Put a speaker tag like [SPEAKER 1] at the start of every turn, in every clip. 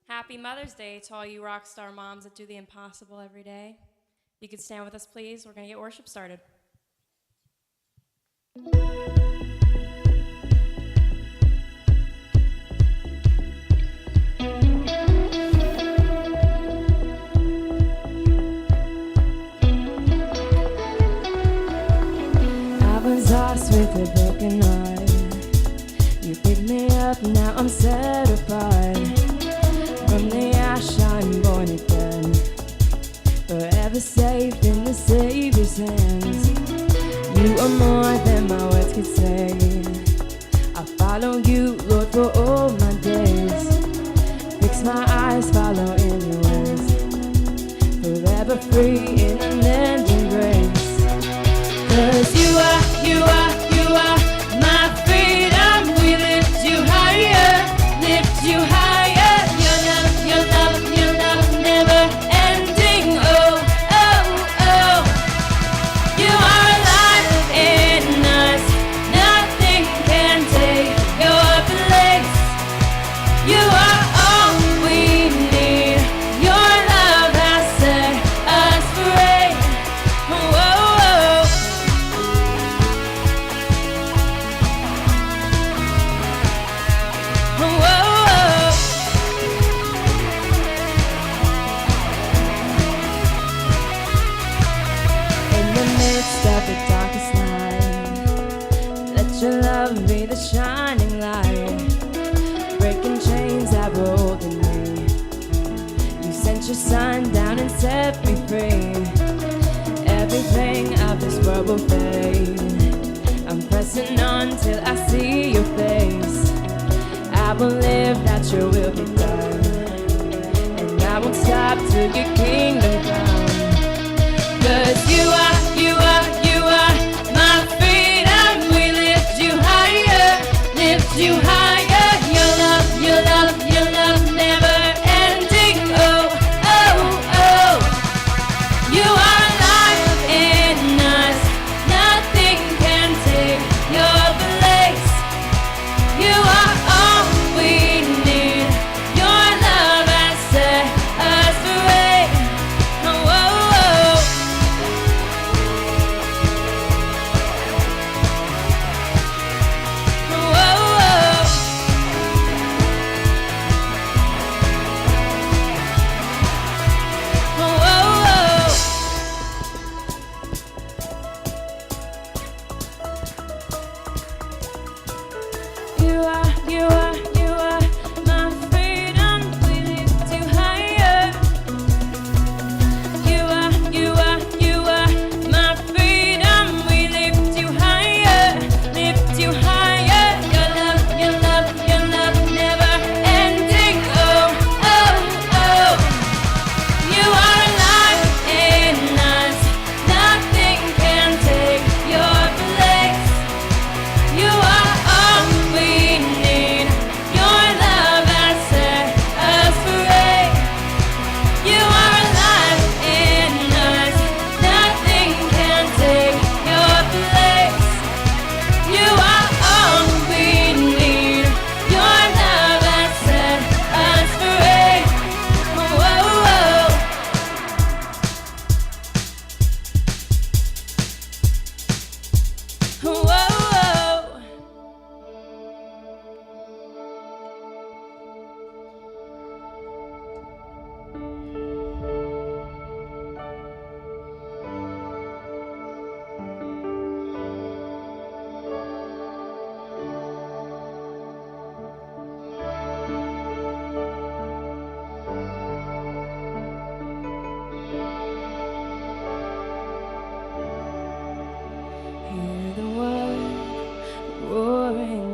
[SPEAKER 1] Happy Mother's Day to all you rock star moms that do the impossible every day. If you could stand with us, please. We're going to get worship started.
[SPEAKER 2] I was lost with a broken heart. You picked me up, now I'm set apart. From the ash I'm born again, forever safe in the Savior's hands. You are more than my words could say. I follow you, Lord, for all my days. Fix my eyes, follow in your ways. Forever free in unending grace. 'Cause you are my freedom. We lift you higher, lift you higher. Your love, never ending. Oh, oh, oh. You are alive in us. Nothing can take your place. You are all we need. Your love has set us free. Whoa, whoa. Of the darkest night, let your love be the shining light, breaking chains that were holding me. You sent your son down and set me free. Everything of this world will fade. I'm pressing on till I see your face. I will live that your will be done, and I won't stop till your kingdom comes. 'Cause you are my freedom. We lift you higher, your love, never ending. Oh, oh, oh. You are alive in us. Nothing can take your place. You are all we need. Your love has set us free.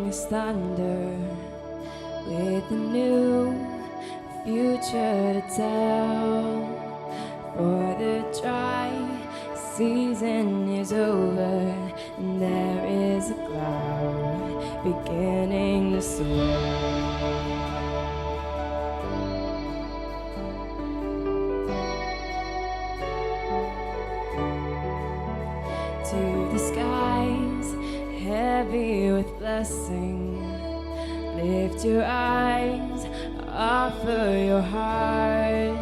[SPEAKER 2] as thunder, with a new future to tell. For the dry season is over, and there is a cloud beginning to swell. To the skies, heavy with blessing, lift your eyes, offer your heart.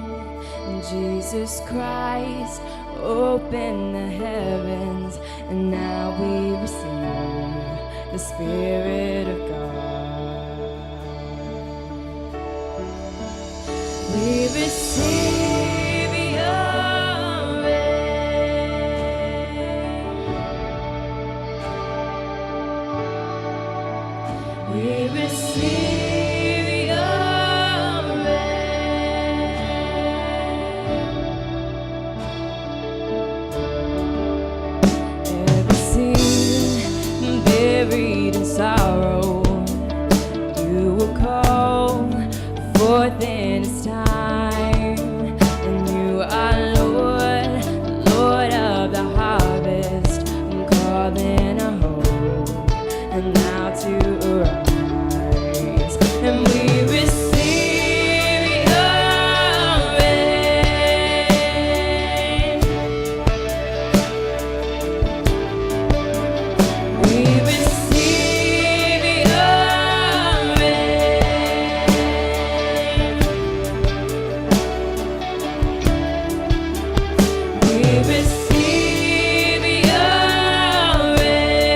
[SPEAKER 2] Jesus Christ, open the heavens, and now we receive the Spirit of God. We receive your rain. We receive your buried in sorrow, you will call forth in its time. And you are Lord, Lord of the harvest, I'm calling a hope, and now to arise. And we receive your rain. We receive your rain. We receive your rain.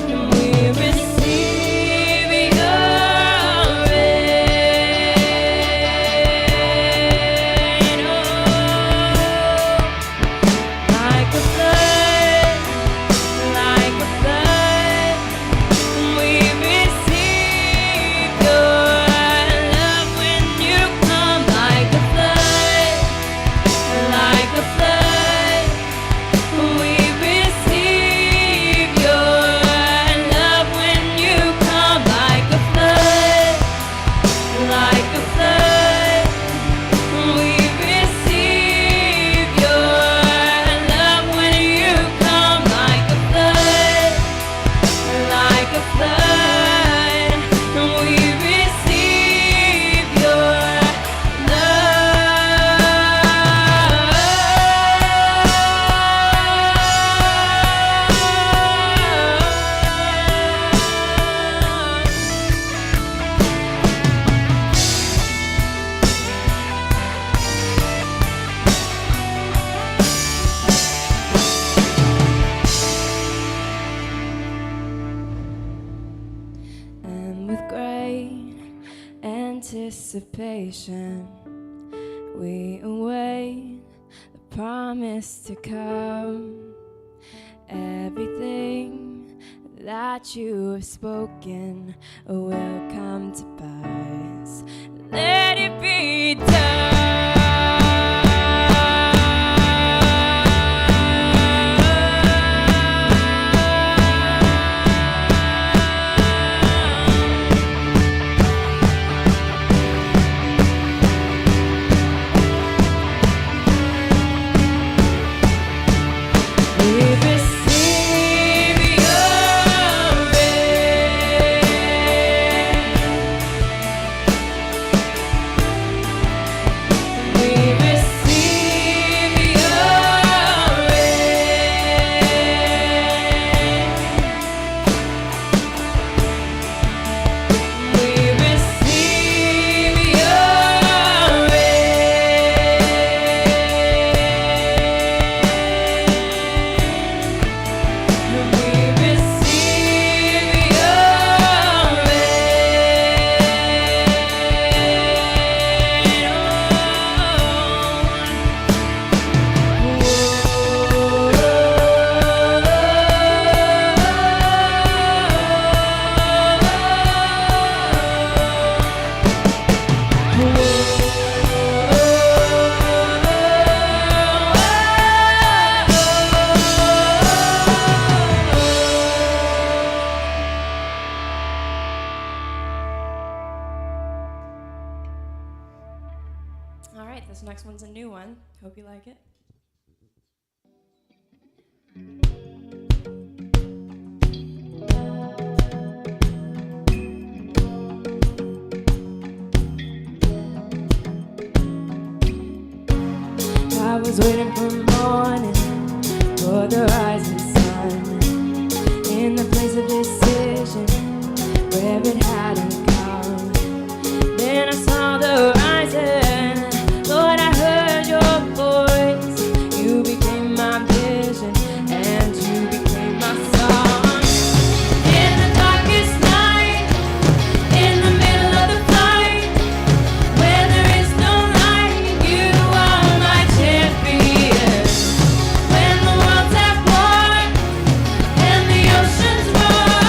[SPEAKER 2] We receive your rain. Like a flood, like a flood, we receive your love when you come. Like a flood, like a flood, we receive your love when you come. Like a flood, like a flood, we receive your love when you come. Like a flood, like a flood, we receive your And with great anticipation, we await the promise to come. Everything that you have spoken will come to pass. Let it be we receive your rain.
[SPEAKER 1] one. Hope you like it.
[SPEAKER 2] I was waiting for morning, for the rising sun, in the place of decision, where it hadn't come. Then I saw the horizon, Lord, I heard your voice. You became my vision, and you became my song. In the darkest night, in the middle of the fight, where there is no light, you are my champion. When the world's at war and the oceans roar,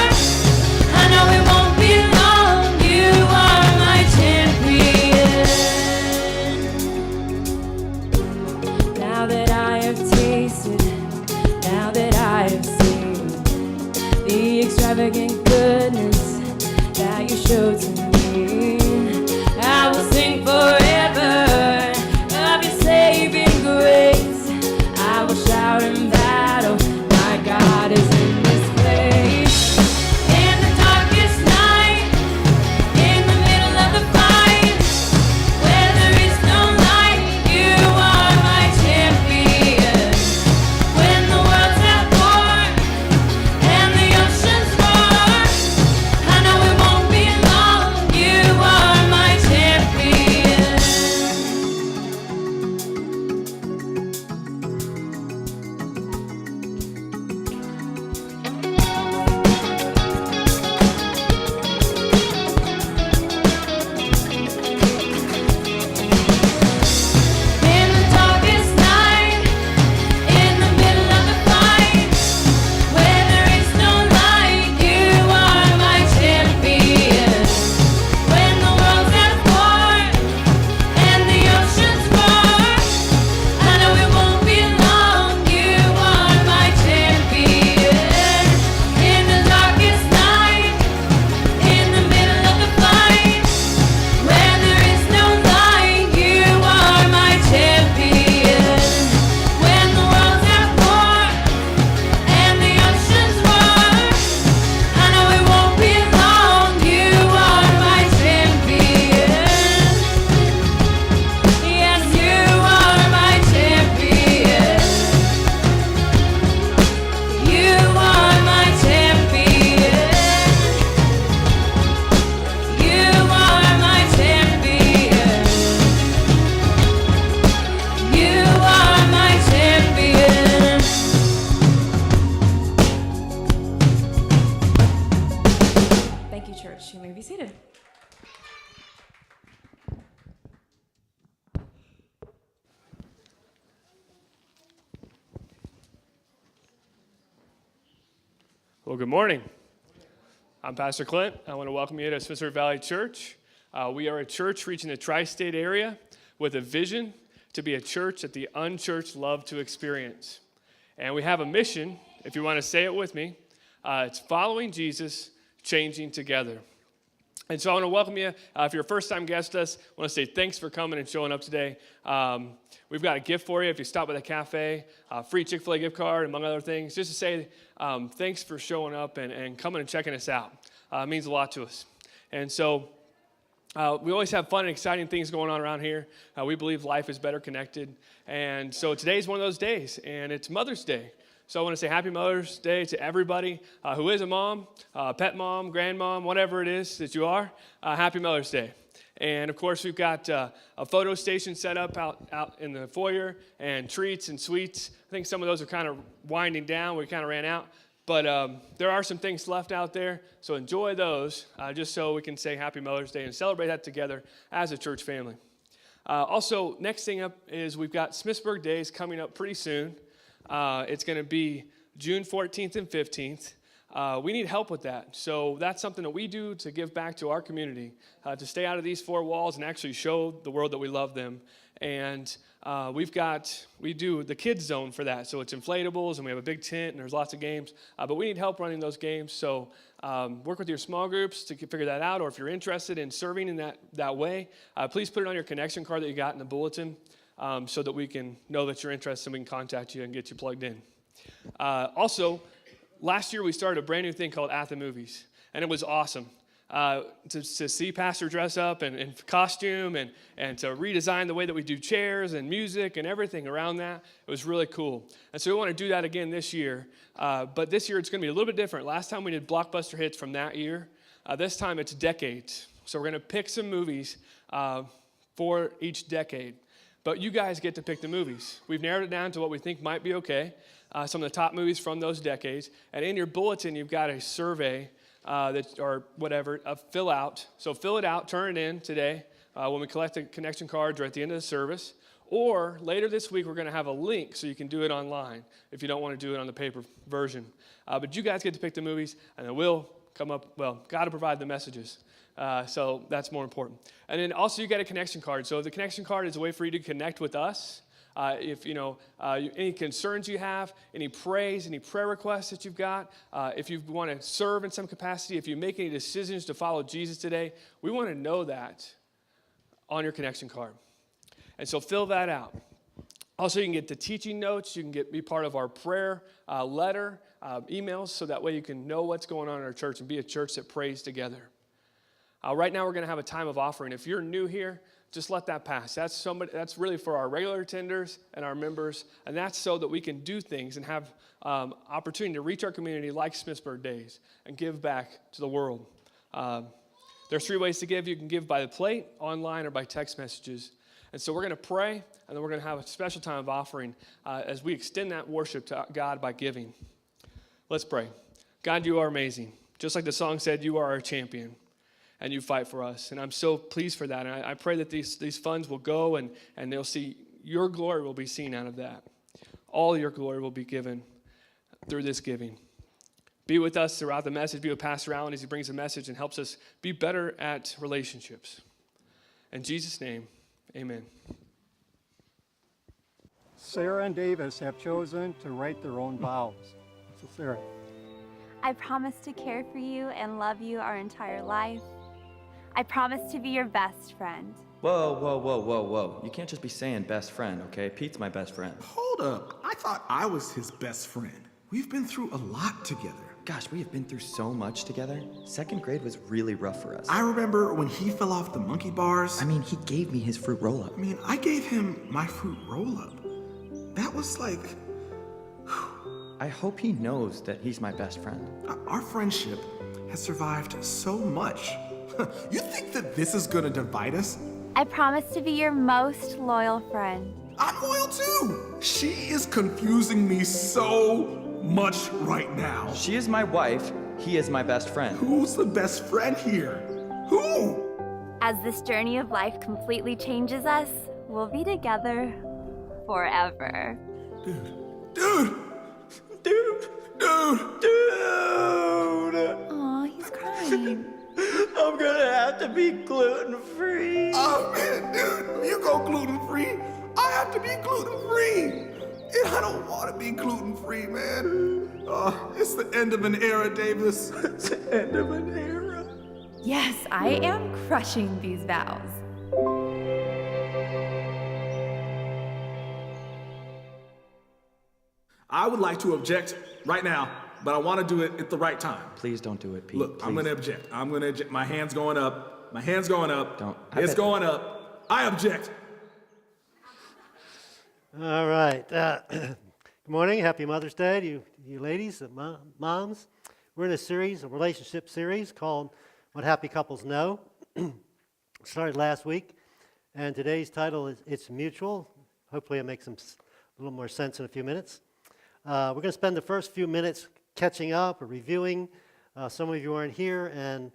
[SPEAKER 2] I know it won't be long, you are my champion. Now that I have tasted, now that I have seen the extravagant goodness that you showed to me, I will sing forever of your saving grace. I will shout in battle, my God is in this place. In the darkest night, in the middle of the fight, where there is no light, you are my champion. When the world's at war and the oceans roar, I know it won't be long, you are my champion. In the darkest night, in the middle of the fight, where there is no light, you are my champion. When the world's at war and the oceans roar, I know it won't be long, you are my champion. In the darkest night, in the middle of the fight, where there is no light, you are my champion. When the world's at war and the oceans roar, I know it won't be long, you are my champion. Yes, you are my champion. You are my champion. You are my champion. You are my champion.
[SPEAKER 1] Thank you, church. You may be seated.
[SPEAKER 3] Well, good morning. I'm Pastor Clint. I want to welcome you to Smithsburg Valley Church. We are a church reaching the tri-state area with a vision to be a church that the unchurched love to experience. And we have a mission, if you want to say it with me. It's following Jesus, changing together. And so I want to welcome you. If you're a first-time guest with us, I want to say thanks for coming and showing up today. We've got a gift for you if you stop by the cafe, free Chick-fil-A gift card, among other things, just to say thanks for showing up and coming and checking us out. It means a lot to us. And so we always have fun and exciting things going on around here. We believe life is better connected. And so today's one of those days, and it's Mother's Day. So I want to say Happy Mother's Day to everybody who is a mom, pet mom, grandmom, whatever it is that you are. Happy Mother's Day. And, of course, we've got a photo station set up out in the foyer and treats and sweets. I think some of those are kind of winding down. We kind of ran out. But there are some things left out there, so enjoy those just so we can say Happy Mother's Day and celebrate that together as a church family. Also, next thing up is we've got Smithsburg Days coming up pretty soon. It's going to be June 14th and 15th. We need help with that. So that's something that we do to give back to our community, to stay out of these four walls and actually show the world that we love them. And we do the kids zone for that. So it's inflatables and we have a big tent and there's lots of games. But we need help running those games. So work with your small groups to figure that out. Or if you're interested in serving in that way, please put it on your connection card that you got in the bulletin. so that we can know that you're interested and we can contact you and get you plugged in. Also, last year we started a brand new thing called At the Movies, and it was awesome. To see Pastor dress up in costume and to redesign the way that we do chairs and music and everything around that. It was really cool. And so we want to do that again this year. But this year it's going to be a little bit different. Last time we did blockbuster hits from that year. This time it's decades. So we're going to pick some movies for each decade. But you guys get to pick the movies. We've narrowed it down to what we think might be okay. Some of the top movies from those decades. And in your bulletin, you've got a survey fill out. So fill it out, turn it in today when we collect the connection cards or at the end of the service. Or later this week, we're going to have a link so you can do it online if you don't want to do it on the paper version. But you guys get to pick the movies, and then we'll come up, got to provide the messages. So that's more important. And then also you get a connection card. So the connection card is a way for you to connect with us. If any concerns you have, any praise, any prayer requests that you've got, if you want to serve in some capacity, if you make any decisions to follow Jesus today, we want to know that on your connection card. And so fill that out. Also, you can get the teaching notes. You can be part of our prayer letter, emails, so that way you can know what's going on in our church and be a church that prays together. Right now, we're going to have a time of offering. If you're new here, just let that pass. That's really for our regular attenders and our members, and that's so that we can do things and have opportunity to reach our community like Smithsburg Days and give back to the world. There's 3 ways to give. You can give by the plate, online, or by text messages. And so we're going to pray, and then we're going to have a special time of offering as we extend that worship to God by giving. Let's pray. God, you are amazing. Just like the song said, you are our champion. And you fight for us. And I'm so pleased for that. And I pray that these funds will go and they'll see your glory will be seen out of that. All your glory will be given through this giving. Be with us throughout the message. Be with Pastor Allen as he brings the message and helps us be better at relationships. In Jesus' name, amen.
[SPEAKER 4] Sarah and Davis have chosen to write their own vows. So Sarah.
[SPEAKER 5] I promise to care for you and love you our entire life. I promise to be your best friend.
[SPEAKER 6] Whoa. You can't just be saying best friend, okay? Pete's my best friend.
[SPEAKER 7] Hold up. I thought I was his best friend. We've been through a lot together.
[SPEAKER 6] Gosh, we have been through so much together. 2nd grade was really rough for us.
[SPEAKER 7] I remember when he fell off the monkey bars.
[SPEAKER 6] I mean, he gave me his fruit roll-up.
[SPEAKER 7] I gave him my fruit roll-up. That was like...
[SPEAKER 6] I hope he knows that he's my best friend.
[SPEAKER 7] Our friendship has survived so much. You think that this is gonna divide us?
[SPEAKER 5] I promise to be your most loyal friend.
[SPEAKER 7] I'm loyal too. She is confusing me so much right now.
[SPEAKER 6] She is my wife. He is my best friend.
[SPEAKER 7] Who's the best friend here? Who?
[SPEAKER 5] As this journey of life completely changes us, we'll be together forever.
[SPEAKER 7] Dude.
[SPEAKER 5] Aw, he's crying.
[SPEAKER 6] I'm gonna have to be gluten-free.
[SPEAKER 7] Oh man, dude, you go gluten-free. I have to be gluten-free. And I don't want to be gluten-free, man. It's the end of an era, Davis. It's the end of an era.
[SPEAKER 2] Yes, I am crushing these vows.
[SPEAKER 7] I would like to object right now, but I want to do it at the right time.
[SPEAKER 6] Please don't do it, Pete.
[SPEAKER 7] Look,
[SPEAKER 6] please.
[SPEAKER 7] I'm going to object. My hand's going up.
[SPEAKER 6] Don't.
[SPEAKER 7] It's going up. I object.
[SPEAKER 4] All right. Good morning. Happy Mother's Day to you ladies, moms. We're in a relationship series called What Happy Couples Know. Started last week, and today's title is It's Mutual. Hopefully it makes a little more sense in a few minutes. We're going to spend the first few minutes catching up or reviewing. Some of you aren't here, and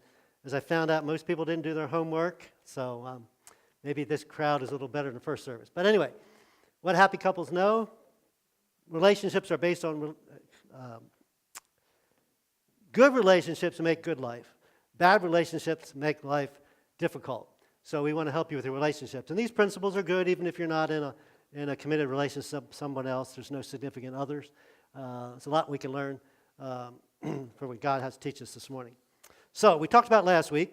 [SPEAKER 4] as I found out, most people didn't do their homework, so maybe this crowd is a little better than the first service. But anyway, what happy couples know, relationships are based on good relationships make good life. Bad relationships make life difficult. So we want to help you with your relationships. And these principles are good even if you're not in a committed relationship with someone else. There's no significant others. There's a lot we can learn for what God has to teach us this morning. So we talked about last week.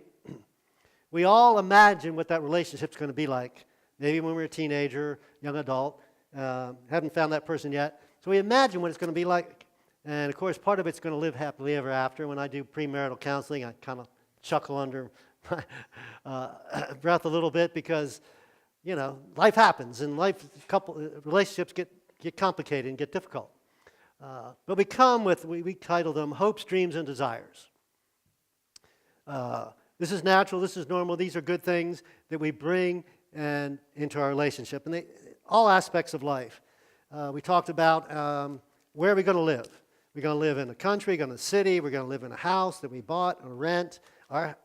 [SPEAKER 4] We all imagine what that relationship's going to be like maybe when we're a teenager, young adult, haven't found that person yet. So we imagine what it's going to be like. And of course, part of it's going to live happily ever after. When I do premarital counseling, I kind of chuckle under my breath a little bit because, you know, life happens and relationships get complicated and get difficult. But we come with, we title them hopes, dreams, and desires. This is natural, this is normal, these are good things that we bring into our relationship. And all aspects of life. We talked about where are we going to live? We're going to live in the country, going to the city, we're going to live in a house that we bought or rent.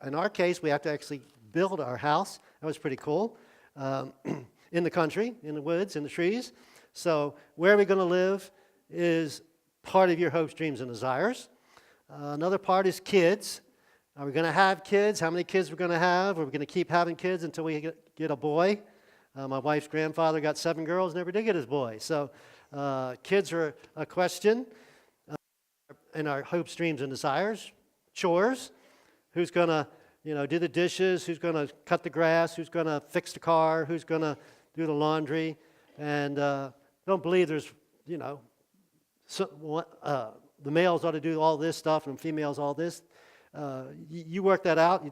[SPEAKER 4] In our case, we have to actually build our house. That was pretty cool. In the country, in the woods, in the trees. So where are we going to live is part of your hopes, dreams, and desires. Another part is kids. Are we going to have kids? How many kids we're going to have? Are we going to keep having kids until we get a boy? My wife's grandfather got 7 girls, never did get his boy. So kids are a question in our hopes, dreams, and desires. Chores. Who's going to, do the dishes? Who's going to cut the grass? Who's going to fix the car? Who's going to do the laundry? And don't believe there's, the males ought to do all this stuff and females all this. You work that out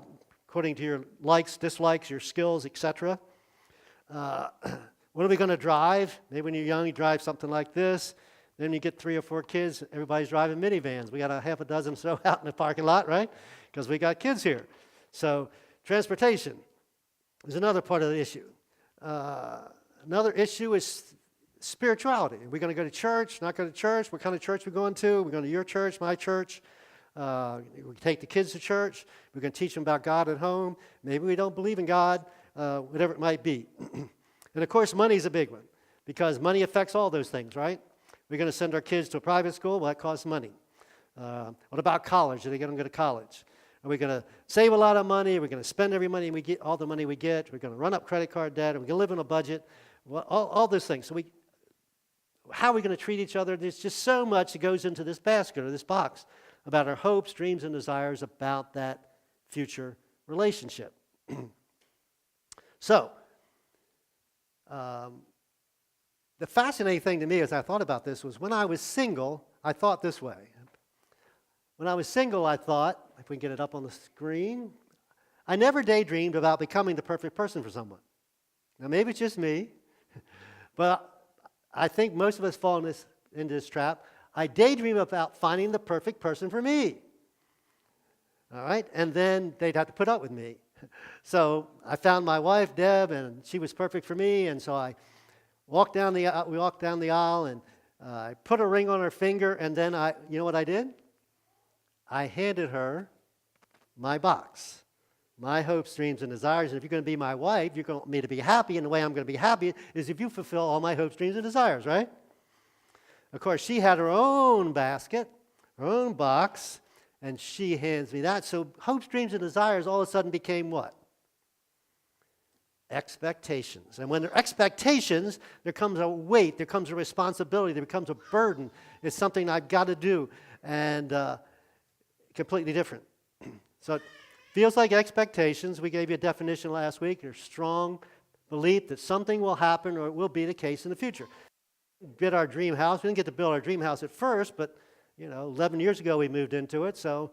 [SPEAKER 4] according to your likes, dislikes, your skills, etc. What are we going to drive? Maybe when you're young, you drive something like this. Then you get 3 or 4 kids, everybody's driving minivans. We got a half a dozen or so out in the parking lot, right? Because we got kids here. So transportation is another part of the issue. Another issue is spirituality. Are we going to go to church, not go to church? What kind of church are we going to? We're going to your church, my church. We take the kids to church. We're going to teach them about God at home. Maybe we don't believe in God, whatever it might be. And of course, money is a big one because money affects all those things, right? We're going to send our kids to a private school. Well, that costs money. What about college? Are they going to go to college? Are we going to save a lot of money? Are we going to spend every money we get, all the money we get? We're going to run up credit card debt. Are we going to live on a budget? Well, all those things. So how are we going to treat each other? There's just so much that goes into this basket or this box about our hopes, dreams, and desires about that future relationship. So, the fascinating thing to me as I thought about this was when I was single, I thought this way. When I was single, I thought, if we can get it up on the screen, I never daydreamed about becoming the perfect person for someone. Now, maybe it's just me, but I think most of us fall into this trap. I daydream about finding the perfect person for me. All right? And then they'd have to put up with me. So I found my wife, Deb, and she was perfect for me, and so we walked down the aisle, and I put a ring on her finger, and then you know what I did? I handed her my box, my hopes, dreams, and desires. And if you're going to be my wife, you're going to want me to be happy, and the way I'm going to be happy is if you fulfill all my hopes, dreams, and desires, right? Of course, she had her own basket, her own box, and she hands me that. So hopes, dreams, and desires all of a sudden became what? Expectations. And when there are expectations, there comes a weight, there comes a responsibility, there becomes a burden. It's something I've got to do, and completely different. So it feels like expectations. We gave you a definition last week. There's strong belief that something will happen or it will be the case in the future. Build our dream house. We didn't get to build our dream house at first, but 11 years ago we moved into it. So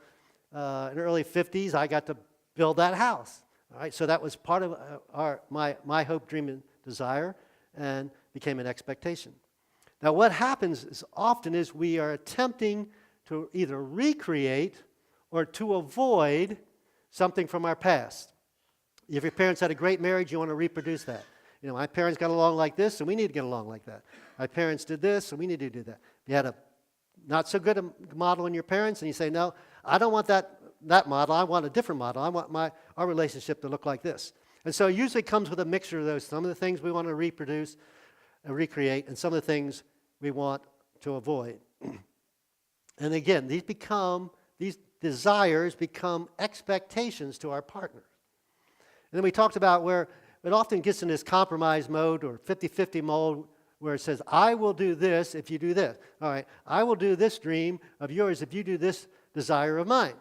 [SPEAKER 4] in the early 50s, I got to build that house. All right, so that was part of my hope, dream, and desire, and became an expectation. Now, what happens is often is we are attempting to either recreate or to avoid something from our past. If your parents had a great marriage, you want to reproduce that. My parents got along like this, and we need to get along like that. My parents did this, and we need to do that. If you had a not so good a model in your parents, and you say, no, I don't want that model. I want a different model. I want our relationship to look like this. And so it usually comes with a mixture of those. Some of the things we want to reproduce and recreate, and some of the things we want to avoid. And again, these desires become expectations to our partner. And then we talked about where it often gets in this compromise mode or 50-50 mode where it says, I will do this if you do this. All right, I will do this dream of yours if you do this desire of mine.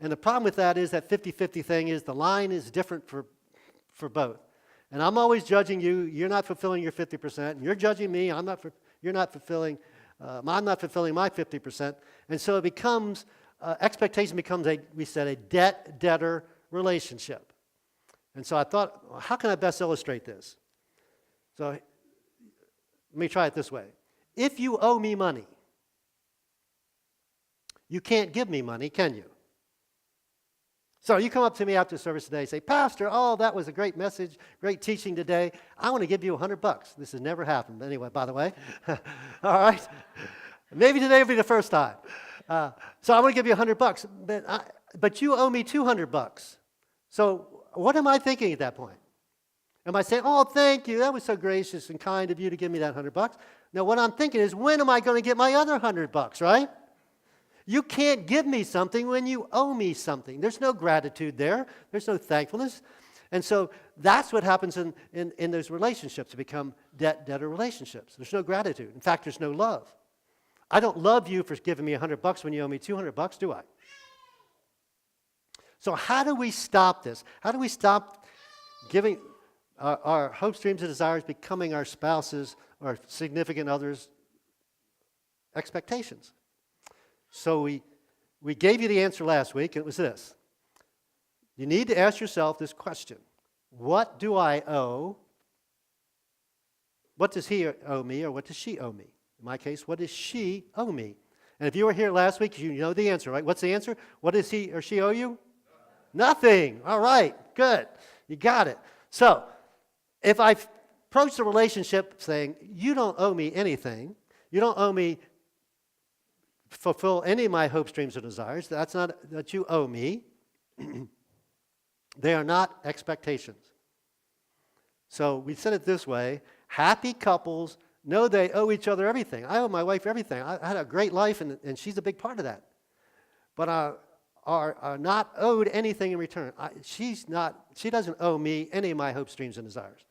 [SPEAKER 4] And the problem with that is that 50-50 thing is the line is different for both. And I'm always judging you. You're not fulfilling your 50%. And you're judging me. You're not fulfilling. I'm not fulfilling my 50%. And so it becomes, expectation becomes a debt-debtor relationship. And so I thought, well, how can I best illustrate this? So let me try it this way. If you owe me money, you can't give me money, can you? So you come up to me after service today and say, Pastor, oh, that was a great message, great teaching today. I want to give you $100. This has never happened anyway, by the way. All right? Maybe today will be the first time. So I want to give you $100, but you owe me $200. So what am I thinking at that point? Am I saying, oh, thank you, that was so gracious and kind of you to give me that $100? No, what I'm thinking is, when am I going to get my other $100, right? You can't give me something when you owe me something. There's no gratitude there. There's no thankfulness. And so that's what happens in those relationships. They become debtor relationships. There's no gratitude. In fact, there's no love. I don't love you for giving me $100 when you owe me $200, do I? So how do we stop this? How do we stop giving our hopes, dreams, and desires becoming our spouses or significant others' expectations? So we gave you the answer last week, and it was this. You need to ask yourself this question. What do I owe? What does he owe me, or what does she owe me? In my case, what does she owe me? And if you were here last week, you know the answer, right? What's the answer? What does he or she owe you? Nothing. All right, good. You got it. So if I approach the relationship saying, you don't owe me anything, you don't owe me fulfill any of my hopes, dreams, or desires. That's not that you owe me. They are not expectations. So we said it this way. Happy couples know they owe each other everything. I owe my wife everything. I had a great life, and she's a big part of that. But are not owed anything in return. She doesn't owe me any of my hopes, dreams, and desires.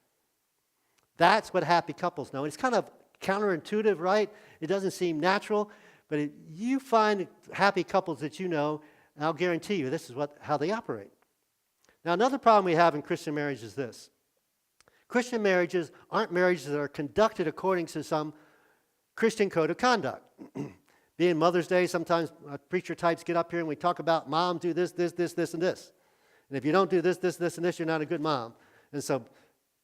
[SPEAKER 4] That's what happy couples know. And it's kind of counterintuitive, right? It doesn't seem natural. But you find happy couples that you know, and I'll guarantee you this is how they operate. Now, another problem we have in Christian marriage is this. Christian marriages aren't marriages that are conducted according to some Christian code of conduct. Being Mother's Day, sometimes preacher types get up here and we talk about mom do this, and this. And if you don't do this, and this, you're not a good mom. And so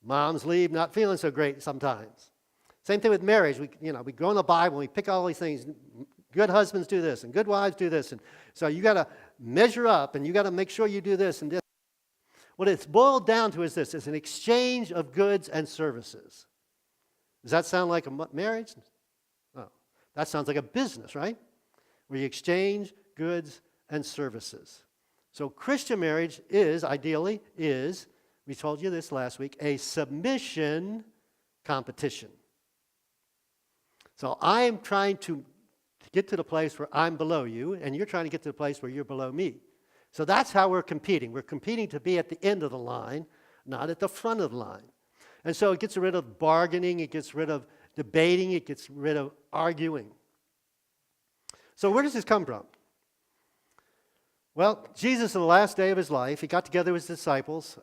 [SPEAKER 4] moms leave not feeling so great sometimes. Same thing with marriage. We go in the Bible and we pick all these things. Good husbands do this, and good wives do this. And so you got to measure up, and you got to make sure you do this and this. What it's boiled down to is this. It's an exchange of goods and services. Does that sound like a marriage? Oh, that sounds like a business, right? Where you exchange goods and services. So Christian marriage ideally, we told you this last week, a submission competition. So I am trying to get to the place where I'm below you, and you're trying to get to the place where you're below me. So that's how we're competing. We're competing to be at the end of the line, not at the front of the line. And so it gets rid of bargaining, it gets rid of debating, it gets rid of arguing. So where does this come from? Well, Jesus, on the last day of his life, he got together with his disciples,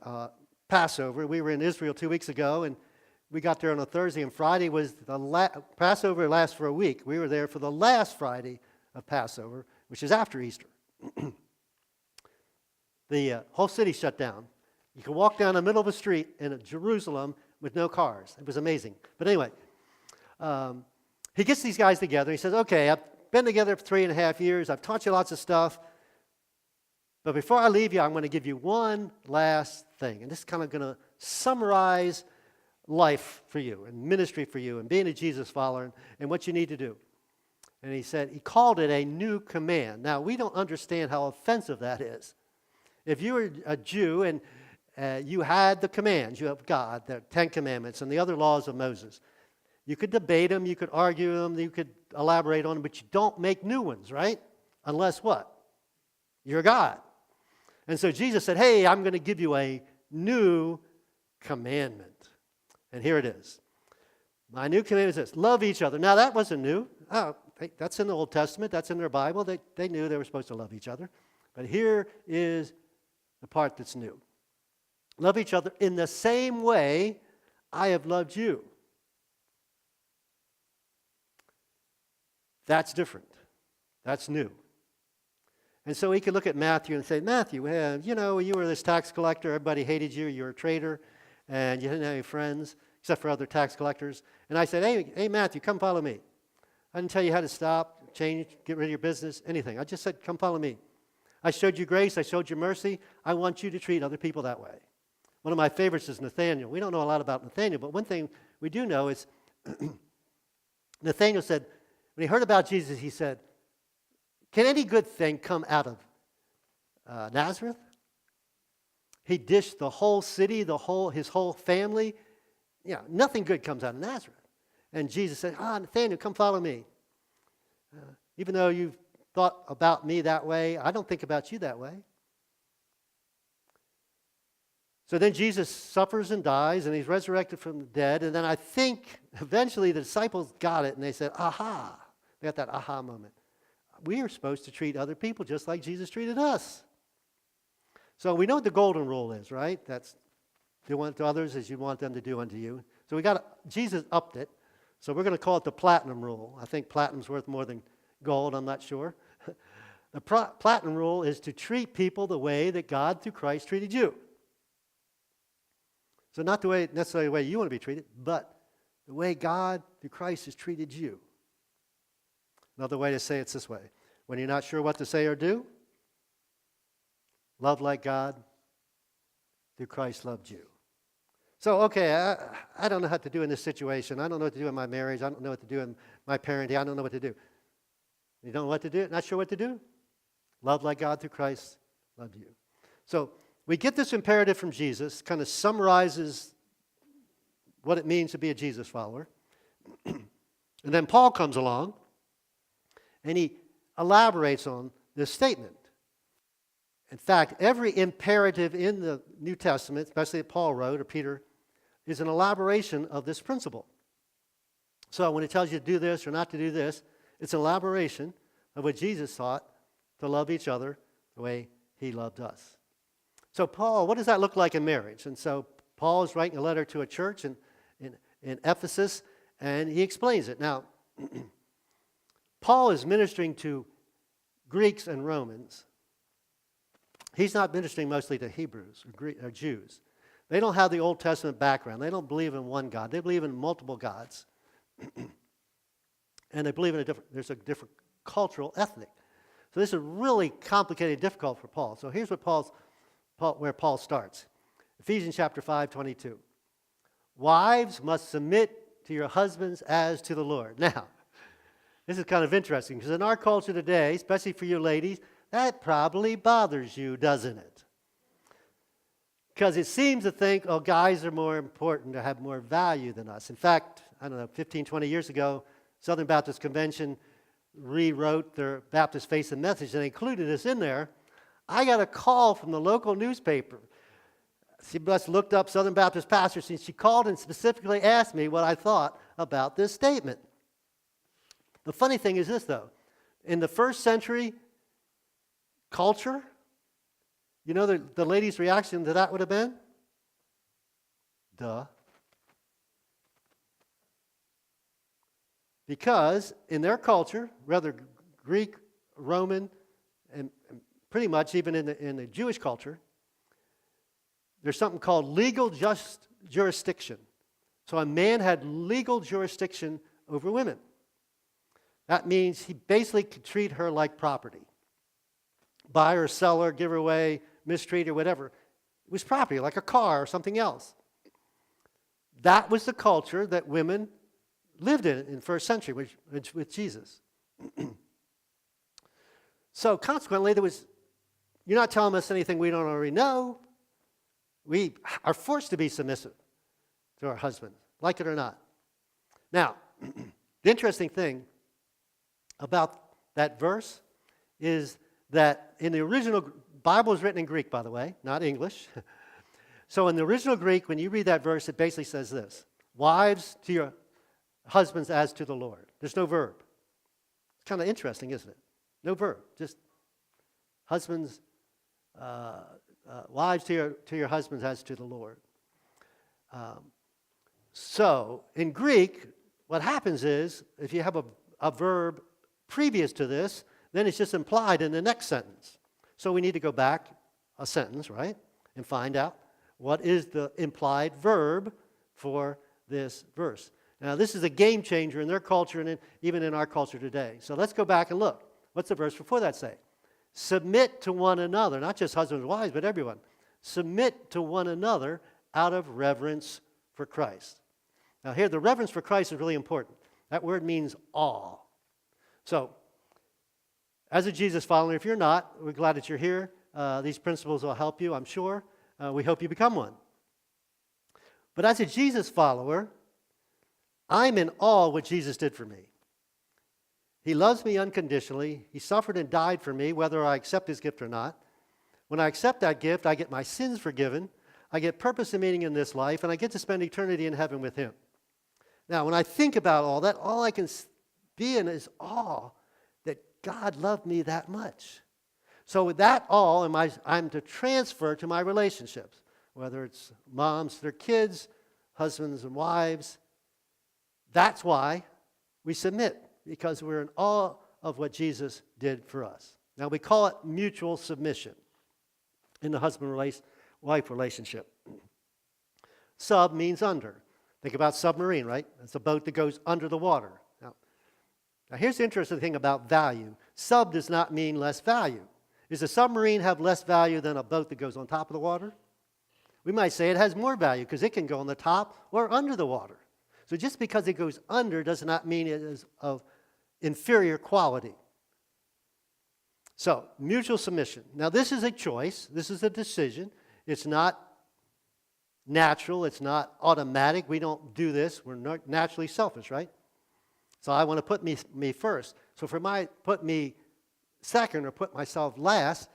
[SPEAKER 4] Passover. We were in Israel 2 weeks ago, and we got there on a Thursday, and Friday was Passover lasts for a week. We were there for the last Friday of Passover, which is after Easter. The whole city shut down. You could walk down the middle of a street in Jerusalem with no cars. It was amazing. But anyway, he gets these guys together. He says, okay, I've been together for 3.5 years. I've taught you lots of stuff. But before I leave you, I'm going to give you one last thing. And this is kind of going to summarize life for you and ministry for you and being a Jesus follower and what you need to do. And he called it a new command. Now, we don't understand how offensive that is. If you were a Jew and you had the commands, you have God, the 10 Commandments and the other laws of Moses, you could debate them, you could argue them, you could elaborate on them, but you don't make new ones, right? Unless what? You're God. And so Jesus said, hey, I'm going to give you a new commandment. And here it is. My new commandment is this: love each other. Now, that wasn't new. That's in the Old Testament. That's in their Bible. They knew they were supposed to love each other. But here is the part that's new. Love each other in the same way I have loved you. That's different. That's new. And so we could look at Matthew and say, Matthew, you know, you were this tax collector, everybody hated you, you were a traitor, and you didn't have any friends except for other tax collectors. And I said, hey, Matthew, come follow me. I didn't tell you how to stop, change, get rid of your business, anything. I just said, come follow me. I showed you grace, I showed you mercy. I want you to treat other people that way. One of my favorites is Nathaniel. We don't know a lot about Nathaniel, but one thing we do know is Nathaniel said, when he heard about Jesus, he said, can any good thing come out of Nazareth? He dished the whole city, his whole family. Yeah, nothing good comes out of Nazareth. And Jesus said, Nathaniel, come follow me. Even though you've thought about me that way, I don't think about you that way. So then Jesus suffers and dies, and he's resurrected from the dead. And then I think eventually the disciples got it, and they said, aha. They got that aha moment. We are supposed to treat other people just like Jesus treated us. So we know what the golden rule is, right? That's do unto others as you want them to do unto you. So Jesus upped it. So we're going to call it the platinum rule. I think platinum's worth more than gold, I'm not sure. The platinum rule is to treat people the way that God through Christ treated you. So not necessarily the way you want to be treated, but the way God through Christ has treated you. Another way to say it's this way. When you're not sure what to say or do, love like God through Christ loved you. So, okay, I don't know what to do in this situation. I don't know what to do in my marriage. I don't know what to do in my parenting. I don't know what to do. You don't know what to do? Not sure what to do? Love like God through Christ loved you. So we get this imperative from Jesus, kind of summarizes what it means to be a Jesus follower. And then Paul comes along, and he elaborates on this statement. In fact, every imperative in the New Testament, especially that Paul wrote or Peter, is an elaboration of this principle. So when it tells you to do this or not to do this, it's an elaboration of what Jesus taught to love each other the way he loved us. So Paul, what does that look like in marriage? And so Paul is writing a letter to a church in Ephesus, and he explains it. Now, Paul is ministering to Greeks and Romans. He's not ministering mostly to Hebrews or Jews. They don't have the Old Testament background. They don't believe in one God. They believe in multiple gods. And they believe in there's a different cultural ethnic. So this is really complicated and difficult for Paul. So here's where Paul starts. Ephesians chapter 5:22. Wives must submit to your husbands as to the Lord. Now, this is kind of interesting because in our culture today, especially for you ladies, that probably bothers you, doesn't it? Because it seems to think, oh, guys are more important to have more value than us. In fact, I don't know, 15, 20 years ago, Southern Baptist Convention rewrote their Baptist Faith and Message and included this in there. I got a call from the local newspaper. She must looked up Southern Baptist pastors, and she called and specifically asked me what I thought about this statement. The funny thing is this, though. In the first century culture, you know the lady's reaction to that would have been? Duh. Because in their culture, whether Greek, Roman, and pretty much even in the Jewish culture, there's something called legal jurisdiction. So a man had legal jurisdiction over women. That means he basically could treat her like property. Buy her, sell her, give her away, mistreat her, whatever. It was property, like a car or something else. That was the culture that women lived in first century with Jesus. So consequently, you're not telling us anything we don't already know. We are forced to be submissive to our husbands, like it or not. Now, the interesting thing about that verse is that in the original, Bible is written in Greek, by the way, not English. So in the original Greek, when you read that verse, it basically says this: wives to your husbands as to the Lord. There's no verb. It's kind of interesting, isn't it? No verb, just husbands wives to your husbands as to the Lord. So in Greek, what happens is, if you have a verb previous to this, then it's just implied in the next sentence. So we need to go back a sentence, right, and find out what is the implied verb for this verse. Now, this is a game changer in their culture and even in our culture today. So let's go back and look. What's the verse before that say? Submit to one another, not just husbands and wives, but everyone. Submit to one another out of reverence for Christ. Now here, the reverence for Christ is really important. That word means awe. So, as a Jesus follower, if you're not, we're glad that you're here. These principles will help you, I'm sure. We hope you become one. But as a Jesus follower, I'm in awe of what Jesus did for me. He loves me unconditionally. He suffered and died for me, whether I accept his gift or not. When I accept that gift, I get my sins forgiven. I get purpose and meaning in this life, and I get to spend eternity in heaven with him. Now, when I think about all that, all I can be in is awe that God loved me that much. So with that awe, I'm to transfer to my relationships, whether it's moms to their kids, husbands and wives. That's why we submit, because we're in awe of what Jesus did for us. Now, we call it mutual submission in the husband-wife relationship. Sub means under. Think about submarine, right? It's a boat that goes under the water. Now, here's the interesting thing about value. Sub does not mean less value. Does a submarine have less value than a boat that goes on top of the water? We might say it has more value because it can go on the top or under the water. So just because it goes under does not mean it is of inferior quality. So, mutual submission. Now, this is a choice. This is a decision. It's not natural. It's not automatic. We don't do this. We're not naturally selfish, right? So I want to put me first. So for put me second or put myself last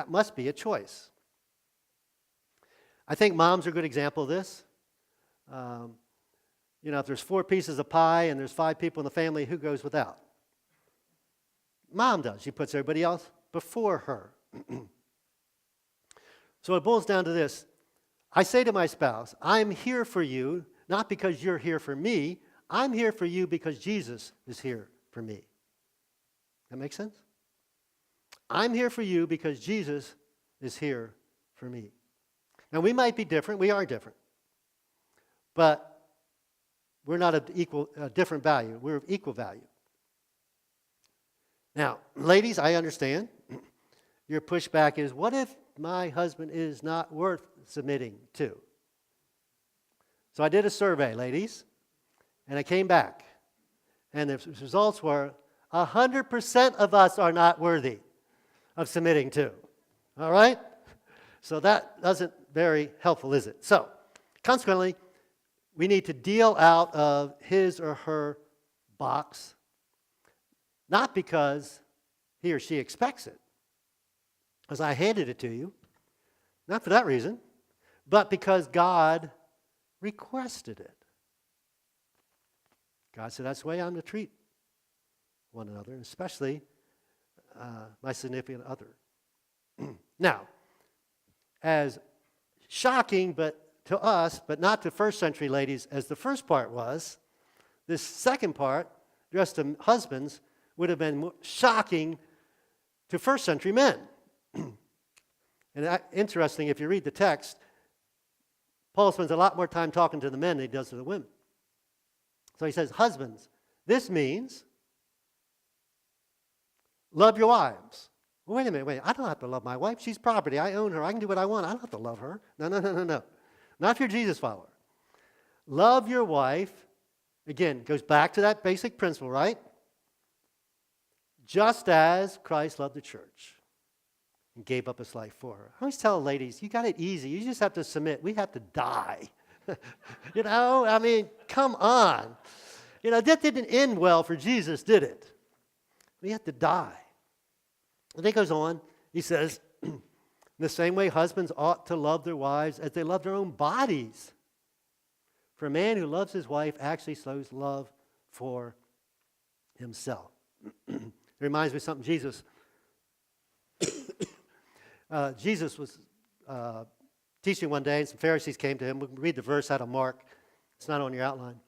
[SPEAKER 4] must be a choice. I think moms are a good example of this. If there's 4 pieces of pie and there's 5 people in the family, who goes without? Mom does. She puts everybody else before her. So it boils down to this. I say to my spouse, I'm here for you, not because you're here for me. I'm here for you because Jesus is here for me. That make sense? I'm here for you because Jesus is here for me. Now, we might be different. We are different. But we're not of different value. We're of equal value. Now, ladies, I understand. Your pushback is, what if my husband is not worth submitting to? So I did a survey, ladies, and I came back. And the results were 100% of us are not worthy of submitting to. All right? So that isn't very helpful, is it? So, consequently, we need to deal out of his or her box, not because he or she expects it, because I handed it to you, not for that reason, but because God requested it. God said, that's the way I'm to treat one another, especially my significant other. Now, as shocking to us, but not to first century ladies, as the first part was, this second part, addressed to husbands, would have been shocking to first century men. And interesting, if you read the text, Paul spends a lot more time talking to the men than he does to the women. So he says, husbands, this means love your wives. Well, wait a minute, I don't have to love my wife. She's property. I own her. I can do what I want. I don't have to love her. No. Not if you're a Jesus follower. Love your wife. Again, goes back to that basic principle, right? Just as Christ loved the church and gave up his life for her. I always tell ladies, you got it easy. You just have to submit. We have to die. Come on. That didn't end well for Jesus, did it? We have to die. And then he goes on. He says, in the same way, husbands ought to love their wives as they love their own bodies. For a man who loves his wife actually shows love for himself. It reminds me of something Jesus was teaching one day, and some Pharisees came to him. We'll read the verse out of Mark. It's not on your outline.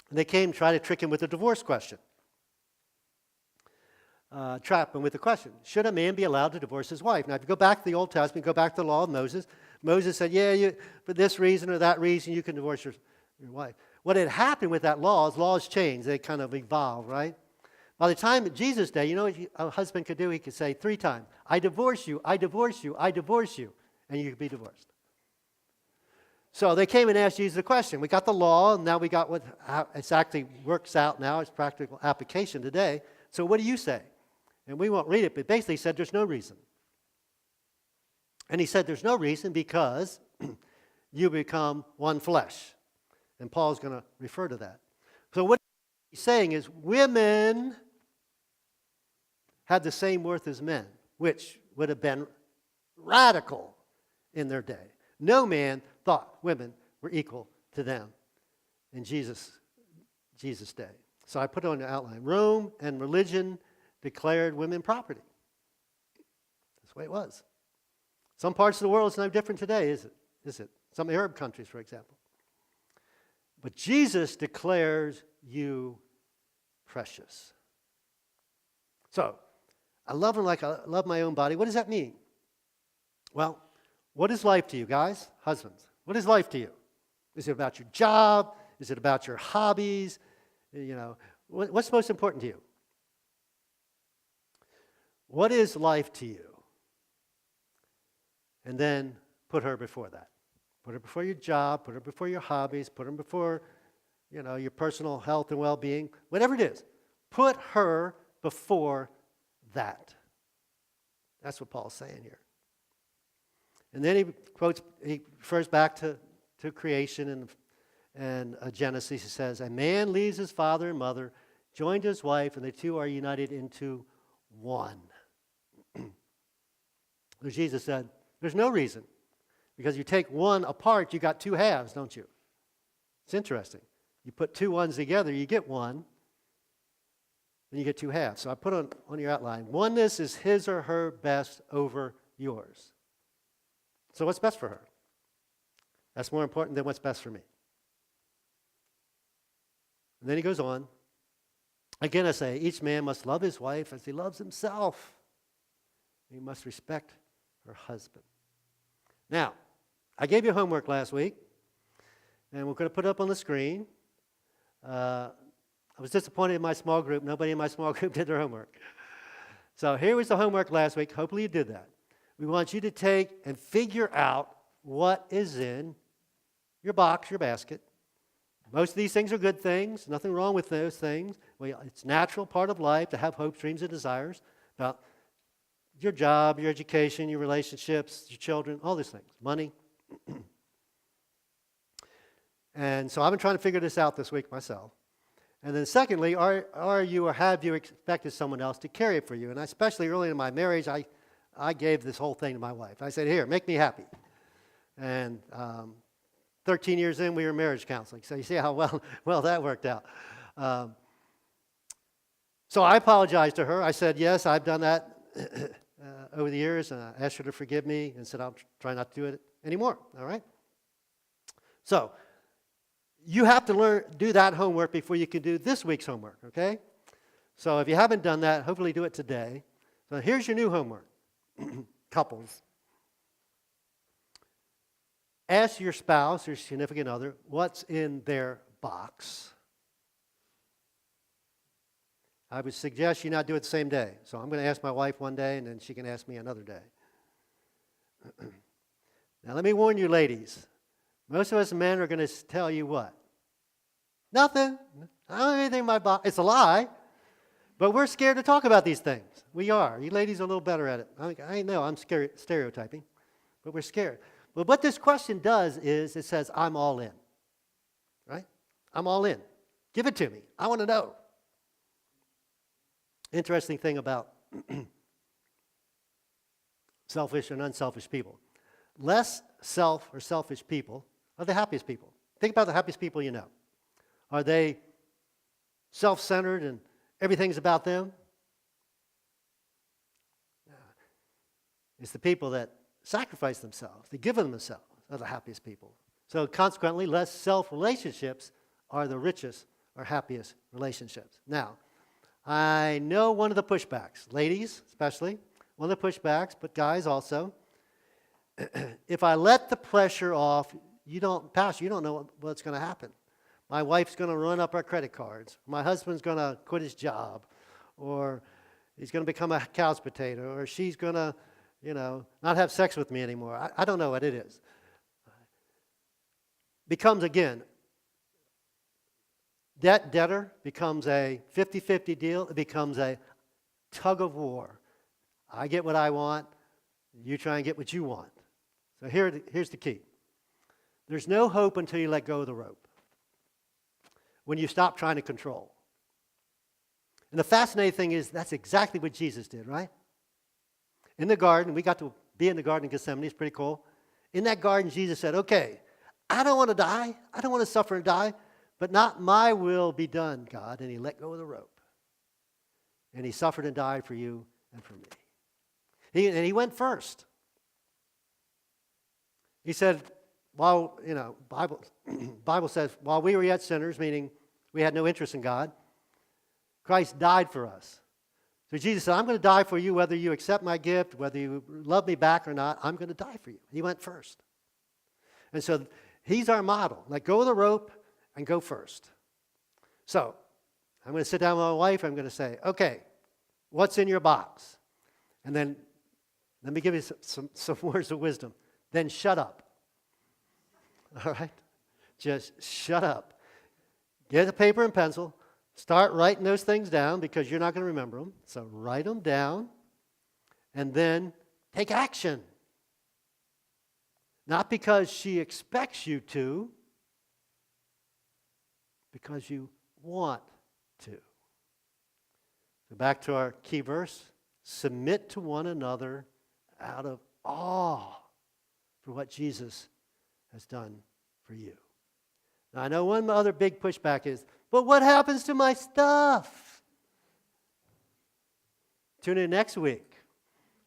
[SPEAKER 4] And they came to try to trick him with a divorce question. Trap him with the question, should a man be allowed to divorce his wife? Now, if you go back to the Old Testament, go back to the law of Moses, Moses said, yeah, for this reason or that reason, you can divorce your wife. What had happened with that law is laws changed. They kind of evolved, right? By the time of Jesus' day, you know what a husband could do? He could say 3 times, I divorce you, I divorce you, I divorce you, and you could be divorced. So they came and asked Jesus a question. We got the law, and now we got how it actually works out now. It's practical application today. So what do you say? And we won't read it, but basically he said there's no reason. And he said there's no reason because you become one flesh. And Paul's going to refer to that. So what he's saying is women had the same worth as men, which would have been radical in their day. No man thought women were equal to them in Jesus' day. So I put it on the outline. Rome and religion declared women property. That's the way it was. Some parts of the world, it's no different today, is it? Some Arab countries, for example. But Jesus declares you precious. So, I love her like I love my own body. What does that mean? Well, what is life to you, guys? Husbands, what is life to you? Is it about your job? Is it about your hobbies? You know, what's most important to you? What is life to you? And then put her before that. Put her before your job, put her before your hobbies, put her before, your personal health and well-being, whatever it is. Put her before that. That's what Paul's saying here. And then he refers back to creation and Genesis. He says, a man leaves his father and mother, joined his wife, and the two are united into one. Jesus said, there's no reason. Because you take one apart, you got 2 halves, don't you? It's interesting. You put 2 ones together, you get one, then you get 2 halves. So I put on your outline, oneness is his or her best over yours. So what's best for her? That's more important than what's best for me. And then he goes on. Again, I say, each man must love his wife as he loves himself. He must respect her husband. Now, I gave you homework last week, and we're going to put it up on the screen. I was disappointed in my small group. Nobody in my small group did their homework. So here was the homework last week. Hopefully you did that. We want you to take and figure out what is in your box, your basket. Most of these things are good things. Nothing wrong with those things. It's a natural part of life to have hopes, dreams, and desires about your job, your education, your relationships, your children, all these things, money. And so I've been trying to figure this out this week myself. And then secondly, are you or have you expected someone else to carry it for you? And especially early in my marriage, I gave this whole thing to my wife. I said, here, make me happy. And 13 years in, we were marriage counseling. So you see how well that worked out. So I apologized to her. I said, yes, I've done that over the years, and I asked her to forgive me and said I'll try not to do it anymore, all right? So, you have to do that homework before you can do this week's homework, okay? So if you haven't done that, hopefully do it today. So here's your new homework, couples. Ask your spouse or significant other what's in their box. I would suggest you not do it the same day. So I'm going to ask my wife one day, and then she can ask me another day. Now, let me warn you, ladies. Most of us men are going to tell you what? Nothing. I don't have anything in my box. It's a lie. But we're scared to talk about these things. We are. You ladies are a little better at it. I know I'm stereotyping, but we're scared. But what this question does is it says, I'm all in. Right? I'm all in. Give it to me. I want to know. Interesting thing about selfish and unselfish people. Less selfish people are the happiest people. Think about the happiest people you know. Are they self-centered and everything's about them? It's the people that sacrifice themselves. They give of themselves are the happiest people. So consequently, less self-relationships are the richest or happiest relationships. Now, I know one of the pushbacks, ladies especially, one of the pushbacks, but guys also. If I let the pressure off, Pastor, you don't know what's going to happen. My wife's going to run up our credit cards. My husband's going to quit his job, or he's going to become a couch potato, or she's going to, not have sex with me anymore. I don't know what it is. Becomes, again, debtor becomes a 50-50 deal. It becomes a tug of war. I get what I want. You try and get what you want. So here's the key. There's no hope until you let go of the rope. When you stop trying to control. And the fascinating thing is that's exactly what Jesus did, right? In the garden, we got to be in the Garden of Gethsemane. It's pretty cool. In that garden, Jesus said, okay, I don't want to die. I don't want to suffer and die, but not my will be done, God. And he let go of the rope. And he suffered and died for you and for me. And he went first. He said, Bible says, while we were yet sinners, meaning we had no interest in God, Christ died for us. So Jesus said, I'm going to die for you whether you accept my gift, whether you love me back or not, I'm going to die for you. He went first. And so he's our model. Let go of the rope and go first. So I'm going to sit down with my wife. I'm going to say, okay, what's in your box? And then let me give you some words of wisdom. Then shut up. All right? Just shut up. Get a paper and pencil. Start writing those things down because you're not going to remember them. So write them down and then take action. Not because she expects you to, because you want to. So back to our key verse. Submit to one another out of awe for what Jesus has done for you. Now, I know one other big pushback is, but what happens to my stuff? Tune in next week.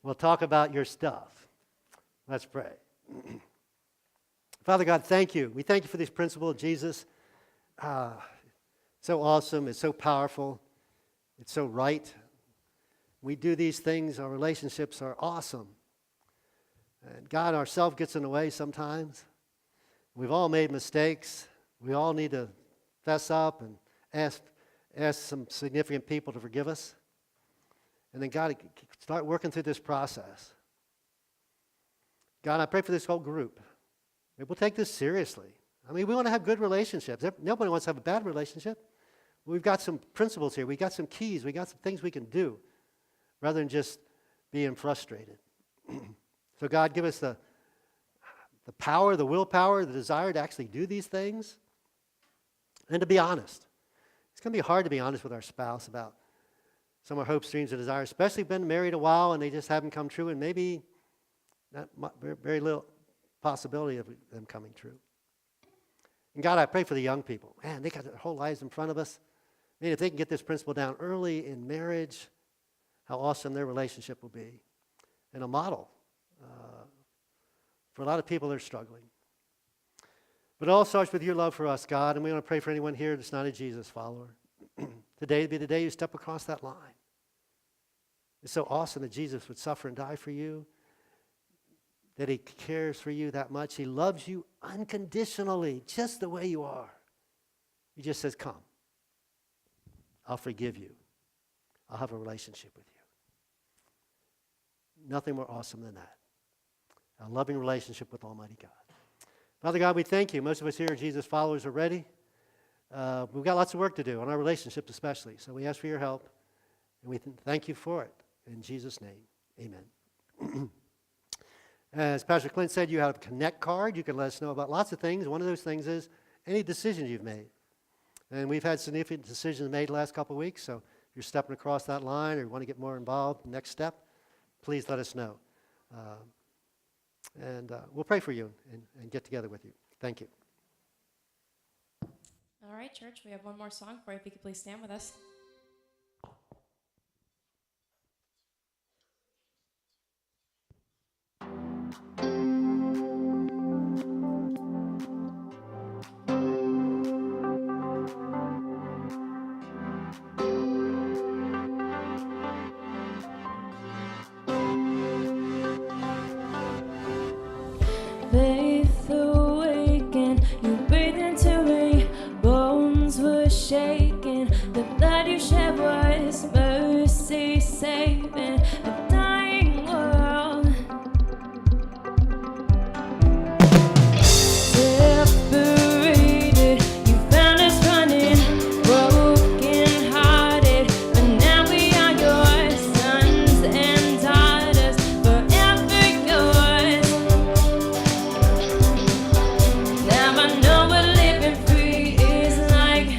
[SPEAKER 4] We'll talk about your stuff. Let's pray. Father God, thank you. We thank you for this principle of Jesus. So awesome. It's so powerful. It's so right. We do these things. Our relationships are awesome. And God, ourself gets in the way sometimes. We've all made mistakes. We all need to fess up and ask some significant people to forgive us. And then God, start working through this process. God, I pray for this whole group. Maybe we'll take this seriously. I mean, we want to have good relationships. Nobody wants to have a bad relationship. We've got some principles here. We've got some keys. We've got some things we can do rather than just being frustrated. So God, give us the power, the willpower, the desire to actually do these things and to be honest. It's going to be hard to be honest with our spouse about some of our hopes, dreams, and desires, especially been married a while and they just haven't come true, and maybe not very little possibility of them coming true. And God, I pray for the young people. Man, they got their whole lives in front of us. Man, if they can get this principle down early in marriage, how awesome their relationship will be. And a model for a lot of people that are struggling. But it all starts with your love for us, God, and we want to pray for anyone here that's not a Jesus follower. Today would be the day you step across that line. It's so awesome that Jesus would suffer and die for you, that he cares for you that much. He loves you unconditionally, just the way you are. He just says, come. I'll forgive you. I'll have a relationship with you. Nothing more awesome than that. A loving relationship with Almighty God. Father God, we thank you. Most of us here are Jesus followers already. We've got lots of work to do on our relationships especially. So we ask for your help, and we thank you for it. In Jesus' name, amen. As Pastor Clint said, you have a Connect card. You can let us know about lots of things. One of those things is any decisions you've made. And we've had significant decisions made the last couple of weeks, so if you're stepping across that line or you want to get more involved, next step, please let us know. And we'll pray for you and get together with you. Thank you.
[SPEAKER 1] All right, church, we have one more song for you. If you could please stand with us.
[SPEAKER 2] saving a dying world. Separated, you found us running, broken hearted, but now we are your sons and daughters, forever yours. Now I know what living free is like.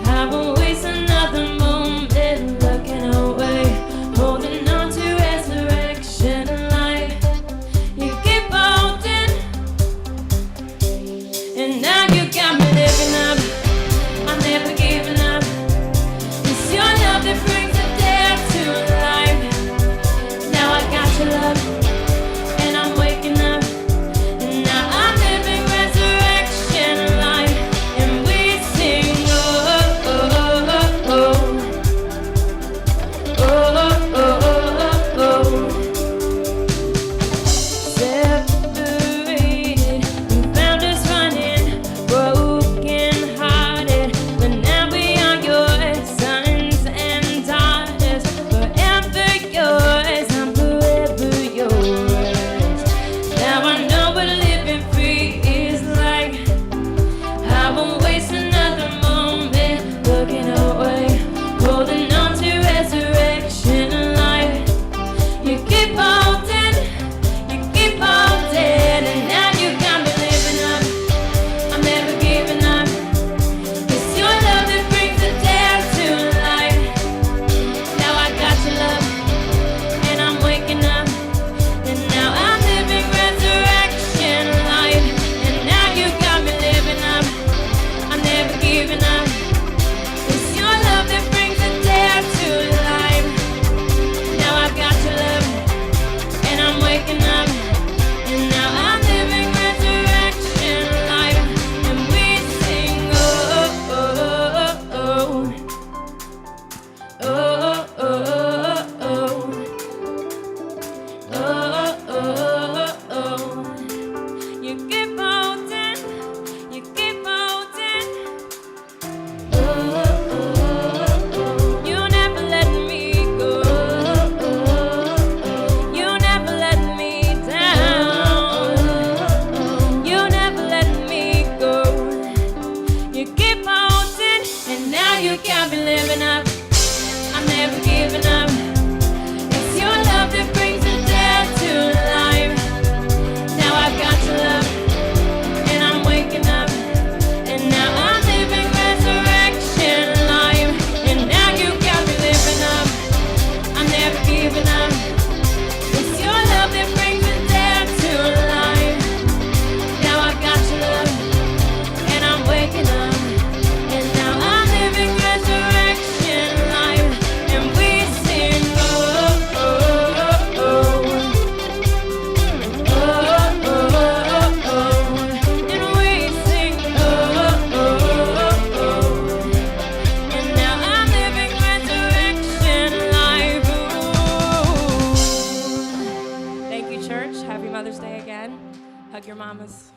[SPEAKER 2] I won't waste another moment looking away, holding on to resurrection light. You keep holding, and now you got me living up. I'm never giving up. It's your love that brings the dead to life. Now I got your love, and I'm waking up. And now I'm living resurrection life. And we sing, oh, oh, oh, oh, oh. Oh, oh, oh, oh, oh. Separated, you found us running, broken hearted, but now we are your sons and daughters, forever yours. I'm forever yours. Now I know what living free is like. I won't waste another moment looking away, holding on to resurrection light. You keep holding, and now you got me living up. I'm never giving up. It's your love that brings the dead to life. Now I got your love, and I'm waking up. And now I'm living resurrection life. And now you got me living up. I'm never giving up. It's your love that brings the dead to life. Now I got your love, and I'm waking up. And now I'm living resurrection life. And we sing, oh, oh, oh, oh, oh, oh, oh, oh, oh, oh, oh. You keep holding, you keep holding. Oh, oh, oh. You never let me go. You never let me down. You never let me go. You keep holding, and now you got me living up. I'm never giving up. It's your love that brings the dead to life. Now I've got your love, and I'm waking up. And now I'm living resurrection life. And now you got me living up. I'm never giving up. It's your love that brings the dead to life. Now I've got your love, and I'm waking up. And now I'm living resurrection life. And we sing, oh, oh, oh, oh. Oh, oh, oh, oh. And we sing, oh, oh, oh, oh. And now I'm living resurrection life. Ooh.
[SPEAKER 1] Thank you, church. Happy Mother's Day again. Hug your mamas.